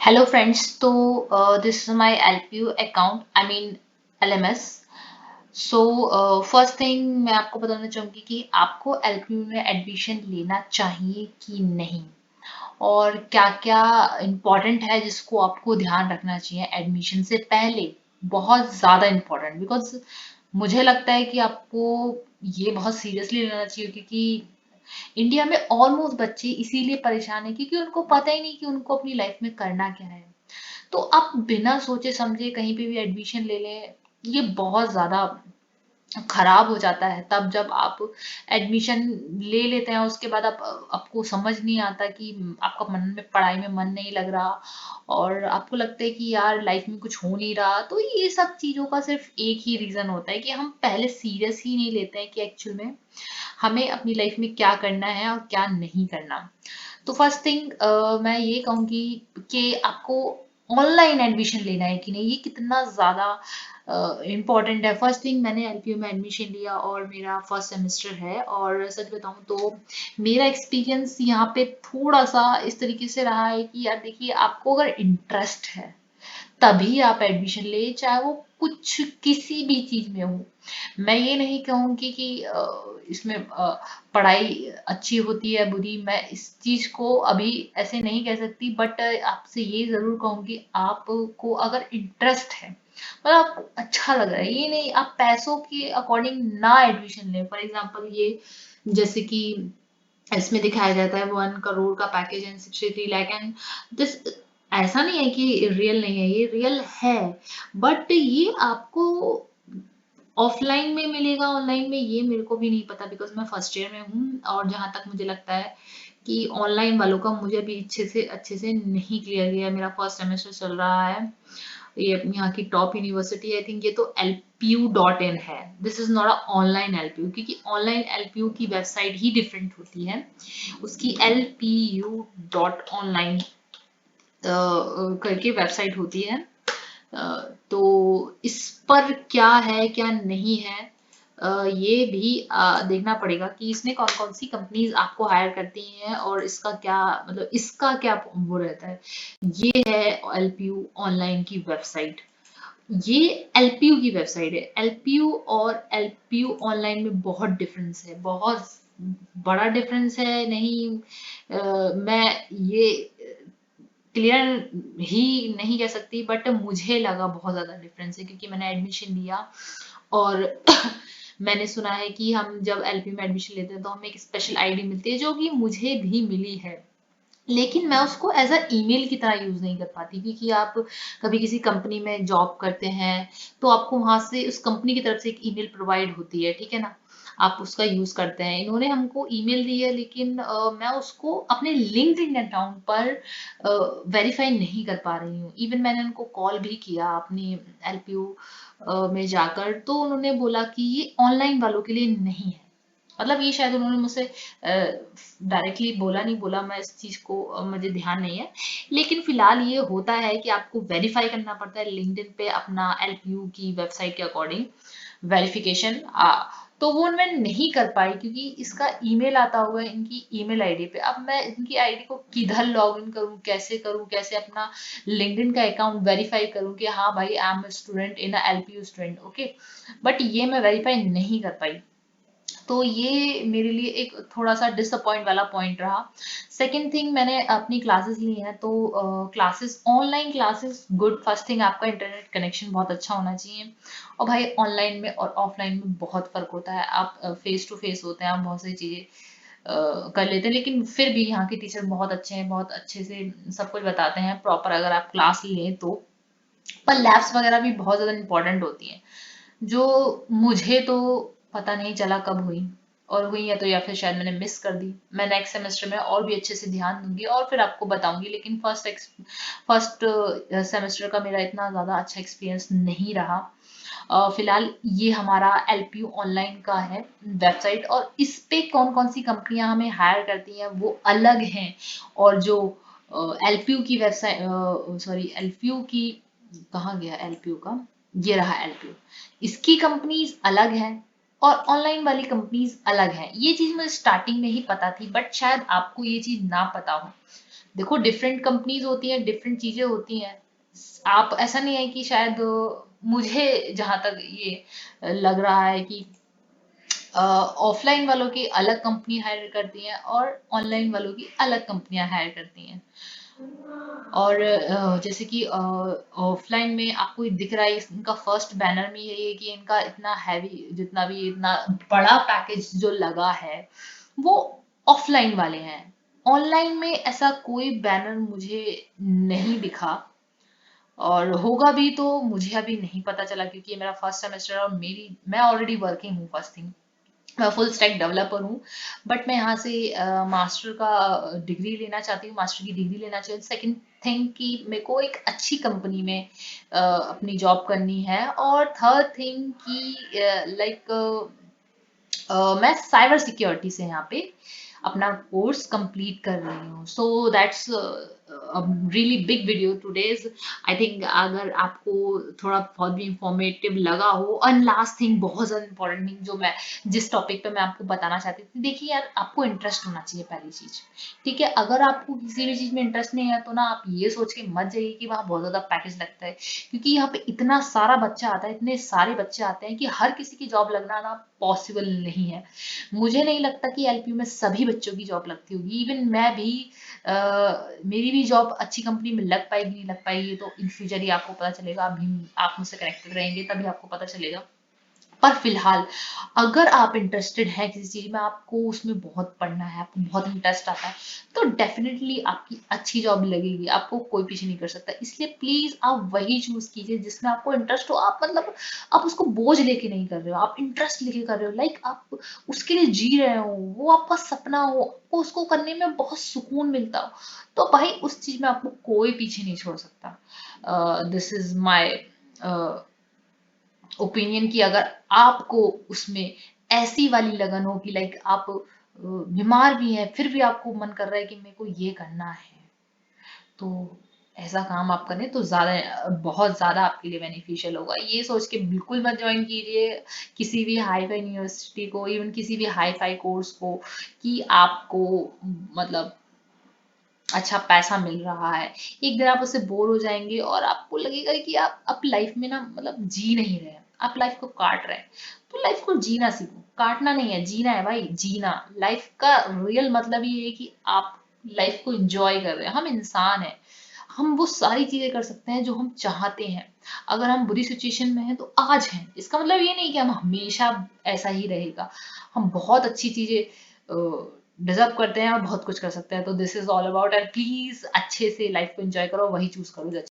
Hello friends. तो this is my LPU account, I mean LMS. So first thing मैं आपको बताना चाहूंगी कि आपको एलपीयू में एडमिशन लेना चाहिए कि नहीं, और क्या क्या इम्पोर्टेंट है जिसको आपको ध्यान रखना चाहिए एडमिशन से पहले। बहुत ज़्यादा इम्पोर्टेंट, बिकॉज मुझे लगता है कि आपको ये बहुत सीरियसली लेना चाहिए, क्योंकि इंडिया में ऑलमोस्ट बच्चे इसीलिए परेशान है क्योंकि उनको पता ही नहीं कि उनको अपनी लाइफ में करना क्या है। तो आप बिना सोचे समझे कहीं पे भी एडमिशन ले लें, ये बहुत ज़्यादा खराब हो जाता है। तब जब आप एडमिशन ले लेते हैं, उसके बाद आपको समझ नहीं आता कि आपका मन में पढ़ाई में मन नहीं लग रहा, और आपको लगता है कि यार लाइफ में कुछ हो नहीं रहा। तो ये सब चीज़ों का सिर्फ एक ही रीज़न होता है कि हम पहले सीरियस ही नहीं लेते हैं कि एक्चुअल में हमें अपनी लाइफ में क्या करना है और क्या नहीं करना। तो फर्स्ट थिंग मैं ये कहूँगी कि आपको ऑनलाइन एडमिशन लेना है कि नहीं, ये कितना ज़्यादा इम्पॉर्टेंट है। फर्स्ट थिंग, मैंने एलपीयू में एडमिशन लिया और मेरा फर्स्ट सेमेस्टर है, और सच बताऊँ तो मेरा एक्सपीरियंस यहाँ पे थोड़ा सा इस तरीके से रहा है कि यार देखिए, आपको अगर इंटरेस्ट है तभी आप एडमिशन ले, चाहे वो कुछ किसी भी चीज में हो। मैं ये नहीं कहूंगी कि इसमें पढ़ाई अच्छी होती है बुरी, मैं इस चीज को अभी ऐसे नहीं कह सकती, बट आपसे ये जरूर कहूंगी, आपको अगर इंटरेस्ट है, मतलब आपको अच्छा लग रहा है, ये नहीं आप पैसों के अकॉर्डिंग ना एडमिशन लें। फॉर एग्जाम्पल, ये जैसे कि इसमें दिखाया जाता है 1 करोड़ का package and 63 lakh and this, ऐसा नहीं है कि रियल नहीं है, ये रियल है। बट ये आपको ऑफलाइन में मिलेगा ऑनलाइन में, ये मेरे को भी नहीं पता, बिकॉज मैं फर्स्ट ईयर में हूँ, और जहां तक मुझे लगता है कि ऑनलाइन वालों का मुझे अभी अच्छे से नहीं क्लियर किया है। मेरा फर्स्ट सेमेस्टर चल रहा है, ये यहाँ की टॉप यूनिवर्सिटी, आई थिंक ये तो lpu.in है। This is not a online LPU, क्योंकि ऑनलाइन एलपीयू की वेबसाइट ही डिफरेंट होती है, उसकी lpu.online करके वेबसाइट होती है। अ, तो इस पर क्या है क्या नहीं है, ये भी देखना पड़ेगा कि इसमें कौन कौन सी कंपनीज आपको हायर करती हैं, और इसका क्या मतलब इसका क्या वो रहता है। ये है एलपीयू ऑनलाइन की वेबसाइट, ये एलपीयू की वेबसाइट है। एलपीयू और एलपीयू ऑनलाइन में बहुत डिफरेंस है, बहुत बड़ा डिफरेंस है। नहीं मैं ये क्लियर ही नहीं कह सकती, बट मुझे लगा बहुत ज्यादा डिफरेंस है, क्योंकि मैंने एडमिशन लिया, और मैंने सुना है कि हम जब एलपी में एडमिशन लेते हैं तो हमें एक स्पेशल आईडी मिलती है, जो कि मुझे भी मिली है, लेकिन मैं उसको एज अ ईमेल की तरह यूज नहीं कर पाती, क्योंकि आप कभी किसी कंपनी में जॉब करते हैं तो आपको वहां से उस कंपनी की तरफ से एक ईमेल प्रोवाइड होती है, ठीक है ना, आप उसका यूज करते हैं। इन्होंने हमको ईमेल दी है, लेकिन मैं उसको अपने लिंक्डइन अकाउंट पर वेरीफाई नहीं कर पा रही हूँ। इवन मैंने उनको कॉल भी किया अपनी एलपीयू में जाकर, तो उन्होंने बोला कि ये ऑनलाइन वालों के लिए नहीं है। मतलब ये शायद उन्होंने मुझसे डायरेक्टली बोला, नहीं बोला, मैं इस चीज को मुझे ध्यान नहीं है, लेकिन फिलहाल ये होता है कि आपको वेरीफाई करना पड़ता है लिंक्डइन पे अपना एलपीयू की वेबसाइट के अकॉर्डिंग वेरिफिकेशन। तो वो मैं नहीं कर पाई, क्योंकि इसका ईमेल आता हुआ है इनकी ईमेल आईडी पे। अब मैं इनकी आईडी को किधर लॉग इन करूँ, कैसे अपना लिंक्डइन का अकाउंट वेरीफाई करूँ कि हाँ भाई, I am student in LPU student, okay. But ये मैं वेरीफाई नहीं कर पाई, तो ये मेरे लिए एक थोड़ा सा डिसअपॉइंट वाला पॉइंट रहा। सेकंड थिंग, मैंने अपनी क्लासेस ली हैं, तो classes, online classes good. First thing, आपका इंटरनेट कनेक्शन बहुत अच्छा होना चाहिए, और भाई ऑनलाइन में और ऑफलाइन में बहुत फर्क होता है। आप फेस टू फेस होते हैं, आप बहुत सारी चीजें कर लेते हैं, लेकिन फिर भी यहाँ के टीचर बहुत अच्छे हैं, बहुत अच्छे से सब कुछ बताते हैं प्रॉपर, अगर आप क्लास लें तो। पर लैब्स वगैरह भी बहुत ज्यादा इंपॉर्टेंट होती हैं, जो मुझे तो पता नहीं चला कब हुई, और हुई है तो या फिर शायद मैंने मिस कर दी। मैं नेक्स्ट सेमेस्टर में और भी अच्छे से ध्यान दूंगी और फिर आपको बताऊंगी, लेकिन फर्स्ट सेमेस्टर का मेरा इतना ज़्यादा अच्छा एक्सपीरियंस नहीं रहा। फिलहाल ये हमारा एलपीयू ऑनलाइन का है वेबसाइट, और इस पे कौन कौन सी कंपनियां हमें हायर करती हैं वो अलग हैं, और जो एलपीयू की वेबसाइट, सॉरी एलपीयू की, कहाँ गया एलपीयू का, ये रहा एलपीयू, इसकी कंपनीज अलग है और ऑनलाइन वाली कंपनीज अलग है। ये चीज मुझे स्टार्टिंग में ही पता थी, बट शायद आपको ये चीज ना पता हो। देखो डिफरेंट कंपनीज होती हैं, डिफरेंट चीजें होती हैं। आप ऐसा नहीं है कि शायद मुझे जहां तक ये लग रहा है कि ऑफलाइन वालों की अलग कंपनी हायर करती हैं और ऑनलाइन वालों की अलग कंपनियां हायर करती हैं। और जैसे कि ऑफलाइन में आपको ये दिख रहा है, इनका फर्स्ट बैनर में यही है कि इनका इतना हैवी, जितना भी इतना बड़ा पैकेज जो लगा है वो ऑफलाइन वाले हैं। ऑनलाइन में ऐसा कोई बैनर मुझे नहीं दिखा, और होगा भी तो मुझे अभी नहीं पता चला, क्योंकि ये मेरा फर्स्ट सेमेस्टर और मैं ऑलरेडी वर्किंग हूँ। फर्स्ट थिंग, मैं फुल स्टैक डेवलपर हूँ, बट मैं यहाँ से मास्टर का डिग्री लेना चाहती हूँ, मास्टर की डिग्री लेना चाहती हूँ। सेकंड थिंग कि मेरे को एक अच्छी कंपनी में अपनी जॉब करनी है, और थर्ड थिंग कि लाइक मैं साइबर सिक्योरिटी से यहाँ पे अपना कोर्स कंप्लीट कर रही हूँ। So that's really big video today's. I think अगर आपको थोड़ा बहुत भी इंफॉर्मेटिव लगा हो, एंड लास्ट थिंग, बहुत ज्यादा इंपॉर्टेंट थिंग जो मैं जिस टॉपिक पे मैं आपको बताना चाहती थी, देखिए यार, आपको इंटरेस्ट होना चाहिए पहली चीज। ठीक है, अगर आपको किसी भी चीज में इंटरेस्ट नहीं है तो ना आप ये सोच के मत जाइए कि वहाँ बहुत ज्यादा पैकेज लगता है, क्योंकि यहाँ पे इतना सारा बच्चा आता है, इतने सारे बच्चे आते हैं कि हर किसी की जॉब लगना ना पॉसिबल नहीं है। मुझे नहीं लगता कि एलपीयू में सभी बच्चों की जॉब लगती होगी। इवन मैं भी मेरी भी जॉब अच्छी कंपनी में लग पाएगी नहीं लग पाएगी, ये तो इन फ्यूचर ही आपको पता चलेगा। अभी आप मुझसे कनेक्टेड रहेंगे तभी आपको पता चलेगा। पर फिलहाल अगर आप इंटरेस्टेड हैं किसी चीज में, आपको उसमें बहुत पढ़ना है, आपको बहुत इंटरेस्ट आता है, तो डेफिनेटली आपकी अच्छी जॉब लगेगी, आपको कोई पीछे नहीं कर सकता। इसलिए प्लीज आप वही चूज कीजिए जिसमें आपको इंटरेस्ट हो। आप मतलब आप उसको बोझ लेके नहीं कर रहे हो, आप इंटरेस्ट लेके कर रहे हो, लाइक आप उसके लिए जी रहे हो, वो आपका सपना हो, आपको उसको करने में बहुत सुकून मिलता हो, तो भाई उस चीज में आपको कोई पीछे नहीं छोड़ सकता। दिस इज माई ओपिनियन कि अगर आपको उसमें ऐसी वाली लगन हो कि लाइक आप बीमार भी हैं फिर भी आपको मन कर रहा है कि मेरे को ये करना है, तो ऐसा काम आप करें तो ज्यादा, बहुत ज्यादा आपके लिए बेनिफिशियल होगा। ये सोच के बिल्कुल मत ज्वाइन कीजिए किसी भी हाई फाई यूनिवर्सिटी को, इवन किसी भी हाई फाई कोर्स को, कि आपको मतलब अच्छा पैसा मिल रहा है। एक दिन आप उससे बोर हो जाएंगे और आपको लगेगा कि आप अब लाइफ में ना मतलब जी नहीं रहे हैं, आप लाइफ को काट रहे हैं। तो लाइफ को जीना सीखो, काटना नहीं है, जीना है भाई, जीना। लाइफ का रियल मतलब ये है कि आप लाइफ को एंजॉय कर रहे हैं। हम इंसान हैं, हम वो सारी चीजें कर सकते हैं जो हम चाहते हैं। अगर हम बुरी सिचुएशन में हैं तो आज हैं, इसका मतलब ये नहीं कि हम हमेशा ऐसा ही रहेगा। हम बहुत अच्छी चीजें डिजर्व करते हैं और बहुत कुछ कर सकते हैं। तो this is all about, and please अच्छे से लाइफ को एंजॉय करो, वही चूज करो जो